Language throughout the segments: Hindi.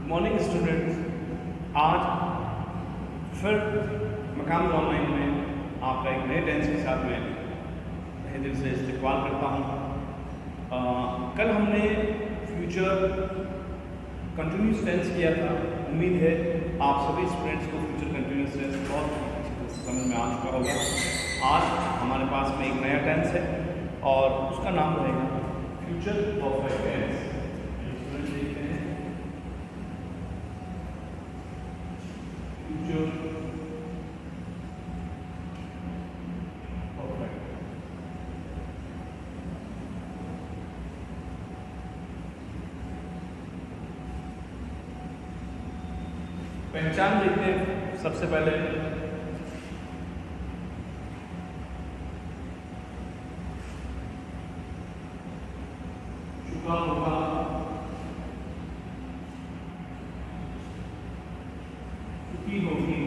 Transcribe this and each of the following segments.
Good morning students. आज फिर मकाम ऑनलाइन में आपका एक नए टेंस के साथ मैं तहे दिल से इस्तकबाल करता हूँ। कल हमने फ्यूचर कंटिन्यूस टेंस किया था। उम्मीद है आप सभी स्टूडेंट्स को फ्यूचर कंटिन्यूस टेंस बहुत समझ में आ चुका होगा। आज हमारे पास में एक नया टेंस है और उसका नाम रहेगा फ्यूचर परफेक्ट टेंस। पहचान देखते हैं सबसे पहले। चुका होगा, चुकी होगी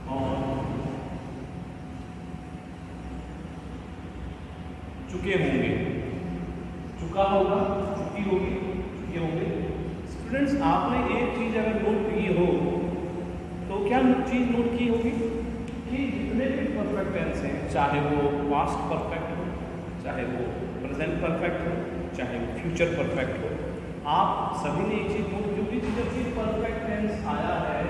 और चुके होंगे। चुका होगा, चुकी होगी, चुके होंगे। स्टूडेंट्स, आपने एक चीज अगर नोट की हो तो क्या चीज नोट की होगी कि जितने भी परफेक्ट टेंस हैं, चाहे वो पास्ट परफेक्ट हो, चाहे वो प्रेजेंट परफेक्ट हो, चाहे वो फ्यूचर परफेक्ट हो, आप सभी ने एक चीज नोट की होगी कि जब भी परफेक्ट टेंस आया है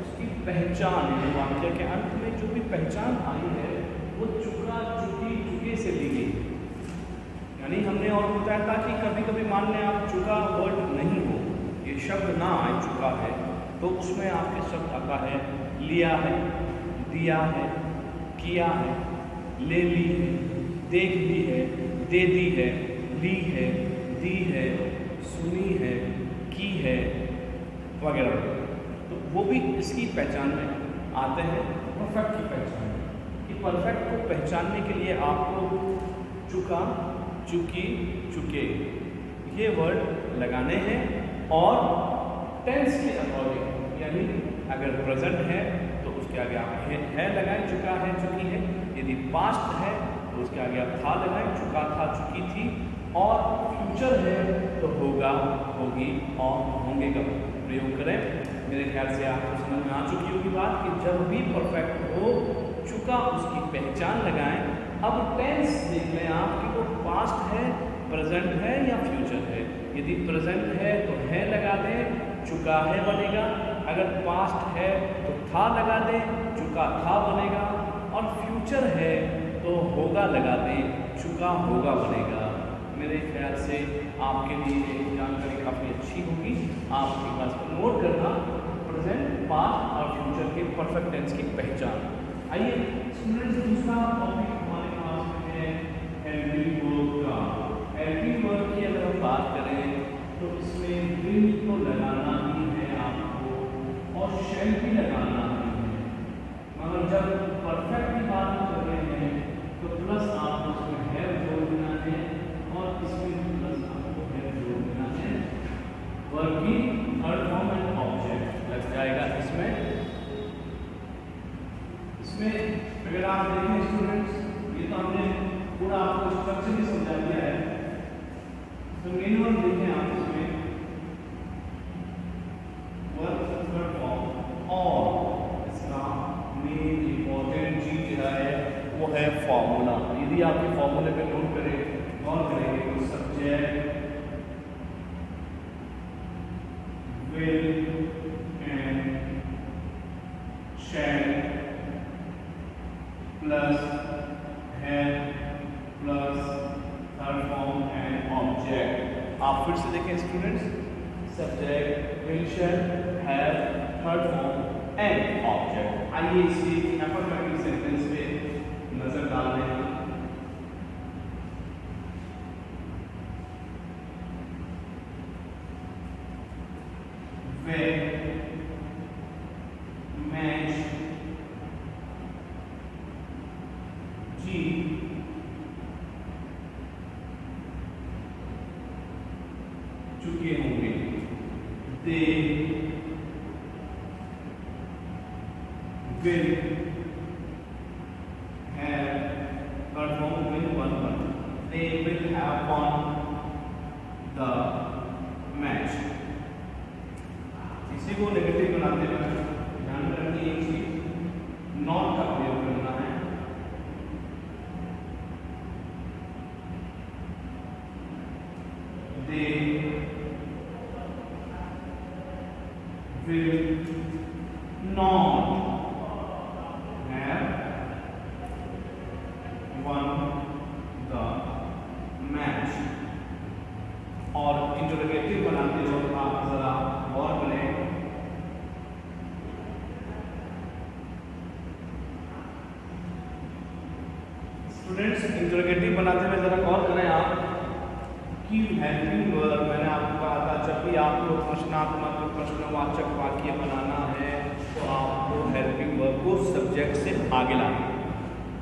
उसकी पहचान, वाक्य के अंत में जो भी पहचान आई है वो चुका, चुकी, चुके से ली गई। यानी हमने और बताया था कि कभी कभी मान लें आप चुका वर्ड नहीं हो, ये शब्द ना आ चुका है, तो उसमें आपके शब्द आता है लिया है, दिया है, किया है, ले ली है, देख ली है, दे दी है, ली है, दी है, सुनी है, की है वगैरह। तो वो भी इसकी पहचान में आते हैं, परफेक्ट की पहचान में। कि परफेक्ट को पहचानने के लिए आपको चुका, चुकी, चुके ये वर्ड लगाने हैं और टेंस के अकॉर्डिंग, यानी अगर प्रेजेंट है तो उसके आगे आप है लगाएं, चुका है, चुकी है। यदि पास्ट है तो उसके आगे आप था लगाएं, चुका था, चुकी थी। और फ्यूचर है तो होगा, होगी और होंगे का प्रयोग करें। मेरे ख्याल से आपको समझ में आ चुकी होगी बात कि जब भी परफेक्ट हो चुका उसकी पहचान लगाएं। अब टेंस देख लें आप कि वो पास्ट है, प्रेजेंट है या फ्यूचर है। यदि प्रेजेंट है तो है लगा दें, चुका है बनेगा। अगर पास्ट है तो था लगा दें, चुका था बनेगा। और फ्यूचर है तो होगा लगा दें, चुका होगा बनेगा। मेरे ख्याल से आपके लिए ये जानकारी काफ़ी अच्छी होगी। आप एक बार नोट करना प्रेजेंट, पास्ट और फ्यूचर के परफेक्ट टेंस की पहचान। आइए स्टूडेंट्स, दूसरा टॉपिक हमारे पास में है हेल्पिंग वर्ब का। हेल्पिंग वर्ब की अगर हम बात करें तो इसमें विल तो लगाना ही है आपको और शैल भी लगाना ही है। मगर जब परफेक्ट की बात कर रहे हैं तो प्लस आपको उसमें हैव जोड़ देना है और इसमें भी प्लस आपको हैव जोड़ देना है। वर्ब की थर्ड फॉर्म एंड ऑब्जेक्ट लग जाएगा इसमें। अगर आप देखें स्टूडेंट्स, ये तो हमने पूरा आपको स्ट्रक्चर ही समझा दिया है। तो मेन वर्ब देखें आप इसमें वर्ब थर्ड फॉर्म और इसका मेन इंपॉर्टेंट चीज है वो है फॉर्मूला। यदि आपके फॉर्मूले पे नोट करें, गौर करेंगे तो subject, will and shall plus है plus third form and object. आप फिर से देखें students, subject, will, shall, have, third form and object. आइए इसी एफर्मेटिव सेंटेंस पे नजर डालते हैं। वे मैच जी चुके होंगे। They will have, third form will one one, they will have won the match। इसी को नेगेटिव बनाते हैं, ध्यान रखिए एक चीज, नॉट का प्रयोग करना है। They will not have won the match। और इंटरोगेटिव बनाते वक्त आप जरा गौर करें, स्टूडेंट्स इंटरोगेटिव बनाते हुए जरा गौर करें आप कि हेल्पिंग वर्ब, मैंने आपको कहा था जब भी आपको प्रश्नात्मक प्रश्नवाचक वाक्य बनाना है तो आपको हेल्पिंग वर्ब को सब्जेक्ट से आगे लाना है।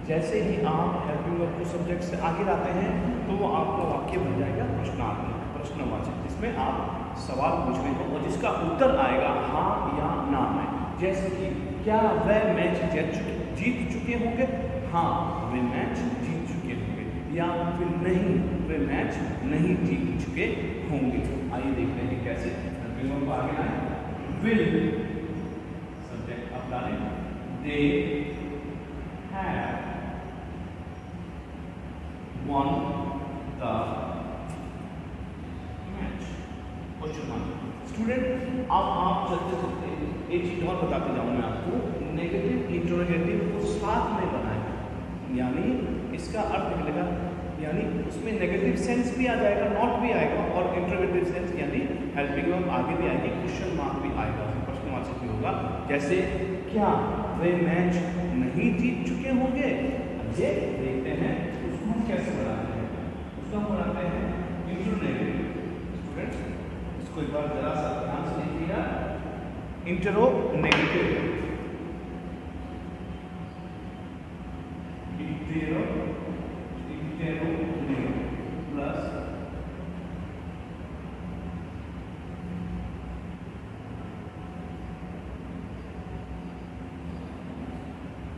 जैसे ही आप हेल्पिंग वर्ब को सब्जेक्ट से आगे लाते हैं तो वो आपका वाक्य बन जाएगा प्रश्नात्मक प्रश्नवाचक, जिसमें आप सवाल पूछ रहे हो और जिसका उत्तर आएगा हाँ या ना में। जैसे कि क्या वह मैच जीत चुके होंगे, हाँ वे मैच जीत चुके होंगे, या फिर नहीं वे मैच नहीं जीत चुके होंगे। आइए देखते हैं कैसे हेल्पिंग वर्ब आगे आए। विल सब्जेक्ट अब डालें, they have won the match। Student अब आप चलते चलते एक चीज और बताते जाऊं मैं आपको, नेगेटिव इंटरोगेटिव को साथ में बनाएं, यानी इसका अर्थ निकलेगा, यानी उसमें नेगेटिव सेंस भी आ जाएगा, नॉट भी आएगा, और इंटरोगेटिव सेंस यानी हेल्पिंग वर्ब आगे भी आएगी, क्वेश्चन मार्क भी आएगा, प्रश्नवाचक भी होगा। जैसे क्या वे मैच नहीं जीत चुके होंगे, ये देखते हैं उसको हम कैसे बनाते हैं। उसको हम बनाते हैं इंटरोगेटिव। स्टूडेंट्स इसको एक बार जरा सा ध्यान से देखिएगा, इंटरोगेटिव प्लस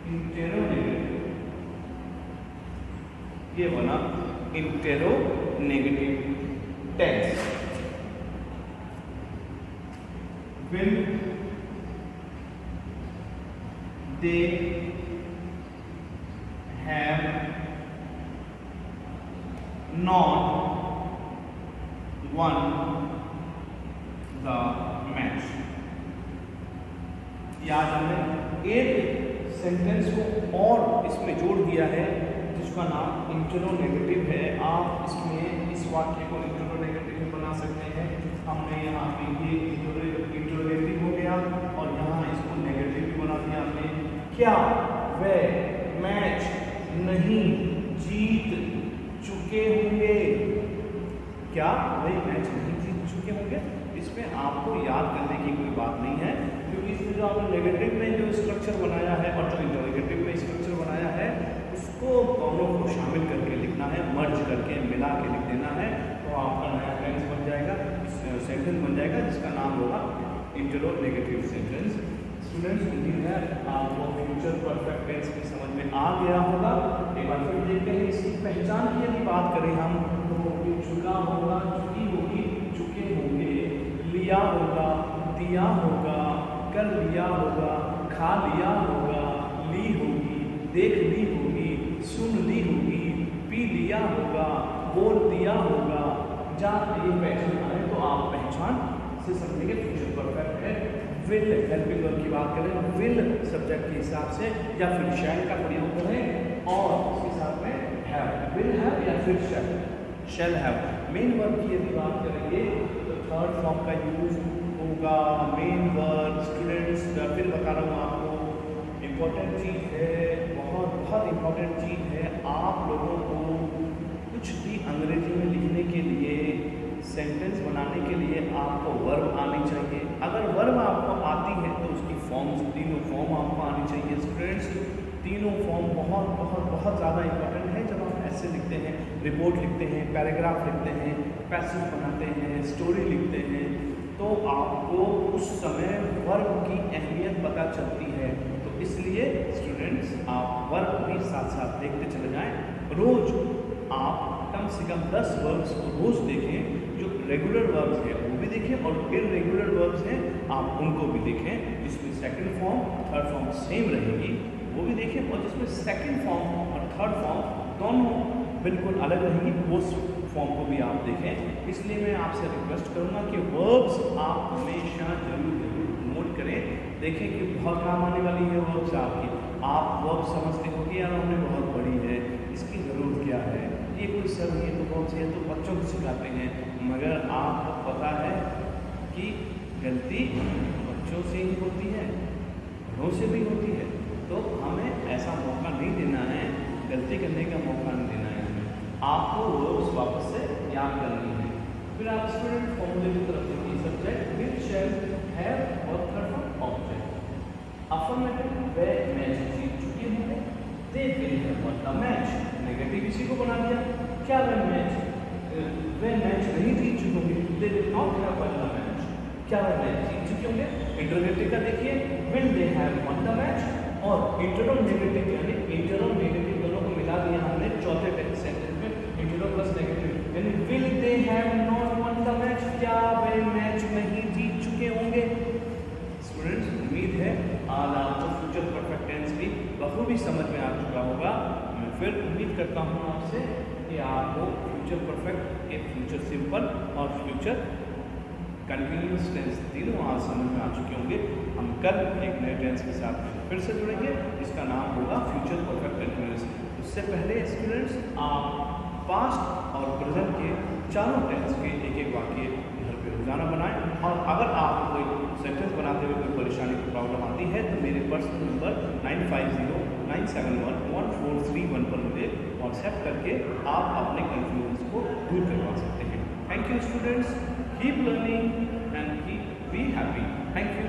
इंटेरोनेगेटिव, ये बना interronegative tense. Will they have not won the match। याद हमने एक सेंटेंस को और इसमें जोड़ दिया है जिसका नाम इंटरोनेगेटिव है। आप इसमें इस वाक्य को इंटरोनेगेटिव में बना सकते हैं। हमने यहाँ पे ये इंटरोगेटिव हो गया और यहाँ इसको नेगेटिव भी बना दिया हमने। क्या वे मैच नहीं जीत चुके होंगे, क्या वे मैच नहीं जीत चुके होंगे। इसमें आपको याद करने की कोई बात नहीं है, क्योंकि इसमें जो आपने नेगेटिव में जो स्ट्रक्चर बनाया है और जो इंटरोगेटिव में स्ट्रक्चर बनाया है उसको दोनों को शामिल करके लिखना है, मर्ज करके मिला के लिख देना है, तो आपका नया टेंस बन जाएगा, सेंटेंस बन जाएगा जिसका नाम होगा इंटरोगेटिव सेंटेंस। स्टूडेंट्स उम्मीद है आपको फ्यूचर परफेक्ट टेंस की समझ में आ गया होगा। एक बार फिर देखते हैं इसकी पहचान की यदि बात करें हम तो चुका होगा, चुकी होगी, चुके होंगे, लिया होगा, दिया होगा, कर लिया होगा, खा लिया होगा, ली होगी, देख ली होगी, सुन ली होगी, पी लिया होगा, बोल दिया होगा। जब ये पहचान आए तो आप पहचान से समझेंगे फ्यूचर परफेक्ट है। विल हेल्पिंग वर्ब की बात करें, विल सब्जेक्ट के हिसाब से या फिर शैल का प्रयोग करें और उसके साथ में हैव, विल हैव या फिर शैल हैव। मेन वर्ब की यदि बात करेंगे तो थर्ड फॉर्म का यूज होगा मेन वर्ब। स्टूडेंट्स फिर बता रहा हूँ आपको, इम्पोर्टेंट चीज़ है, बहुत बहुत इम्पोर्टेंट चीज़ है। आप लोगों को कुछ भी अंग्रेजी में लिखने के लिए, सेंटेंस बनाने के लिए आपको वर्ब आनी चाहिए। अगर वर्ब आपको आती है तो उसकी फॉर्म्स, तीनों फॉर्म आपको आनी चाहिए। स्टूडेंट्स तीनों फॉर्म बहुत बहुत बहुत ज़्यादा इंपॉर्टेंट है। जब आप ऐसे लिखते हैं, रिपोर्ट लिखते हैं, पैराग्राफ लिखते हैं, पैसेज बनाते हैं, स्टोरी लिखते हैं, तो आपको उस समय वर्ब की अहमियत पता चलती है। तो इसलिए स्टूडेंट्स आप वर्ब भी साथ साथ देखते चले जाएं। रोज़ आप कम से कम 10 वर्ब्स को रोज़ देखें जो रेगुलर वर्ब्स हैं वो भी देखें और इररेगुलर वर्ब्स हैं आप उनको भी देखें, जिसमें second form third form same रहेगी वो भी देखें, और जिसमें सेकंड फॉर्म और थर्ड फॉर्म दोनों बिल्कुल अलग रहेंगी उस फॉर्म को भी आप देखें। इसलिए मैं आपसे रिक्वेस्ट करूँगा कि वर्ब्स आप हमेशा जरूर नोट करें, देखें कि बहुत काम आने वाली है वर्ब्स आपकी। आप वर्ब समझते हो कि यार हमने बहुत बड़ी है, इसकी ज़रूरत क्या है, ये कोई सर ये तो बहुत सी है तो बच्चों को सिखाते हैं, मगर आपको पता है कि गलती बच्चों से ही होती है, बड़ों से भी होती है, तो हमें ऐसा मौका नहीं देना है, गलती करने का मौका नहीं देना है हमें। आपको वर्ब्स वापस से याद करनी है। फिर आप स्टूडेंट फॉर्मूले की तरफ देखिए, सब्जेक्ट विल शैल हैव और third form object. Affirmative way match जीत चुके होंगे, they will have won the match. Negative इसी को बना दिया, क्या वे मैच नहीं जीत चुके होंगे, they will not have won the match. क्या वे मैच जीत चुके होंगे? इंटरोगेटिव का देखिए, will they have won the match, और इंटर और नेगेटिव यानी इंटर और नेगेटिव दोनों को मिला दिया हमने चौथे सेंटेंस में, इंटर प्लस नेगेटिव यानी will they have not won the match, क्या वे मैच नहीं जीत चुके होंगे। स्टूडेंट्स उम्मीद है आज आपको फ्यूचर परफेक्ट टेंस भी बखूबी समझ में आ चुका होगा। मैं फिर उम्मीद करता हूँ आपसे कि आपको फ्यूचर परफेक्ट, एक फ्यूचर सिंपल और फ्यूचर कंटिन्यूस टेंस तीनों आज समझ में आ चुके होंगे। हम कल एक नए टेंस के साथ फिर से जुड़ेंगे, इसका नाम होगा फ्यूचर परफेक्ट कंटिन्यूस। उससे पहले स्टूडेंट्स आप पास्ट और प्रेजेंट के चारों टेंस के एक एक वाक्य घर पे रोजाना बनाएं, और अगर आपको कोई सेंटेंस बनाते हुए कोई परेशानी की प्रॉब्लम आती है तो मेरे पर्सनल नंबर 9509711431 पर मुझे व्हाट्सएप करके आप अपने कन्फ्यूजन्स को दूर करवा सकते हैं। Thank you students, keep learning and keep be happy. Thank you.